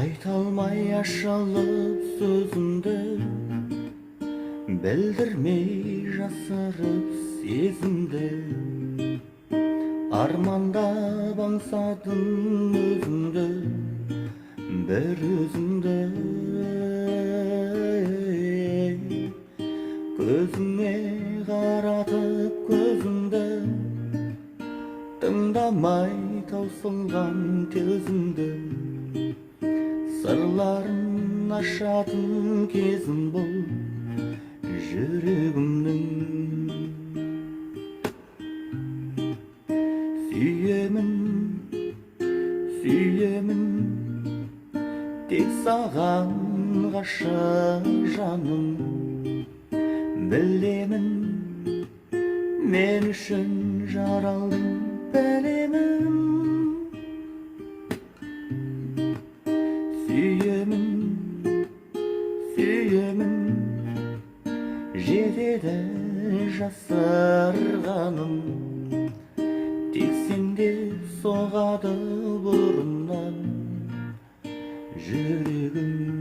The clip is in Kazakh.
Айта алмай ашылып сөзімді, білдірмей жасырып сезімді. Армандап аңсадым өзіңді, бір өзіңді. Көзіңе қаратып көзіңді, тыңдамай таусылған төзімді. Сырларын ашатын кезім бұл жүрегімнің. Сүйемін, сүйемін, тек саған ғашық жаным. Білемін, мен үшін жаралдың білемін. Сүйемін, сүйемін, жетеді жасырғаным. Тек сенде соғады бұрыннан жүрегім.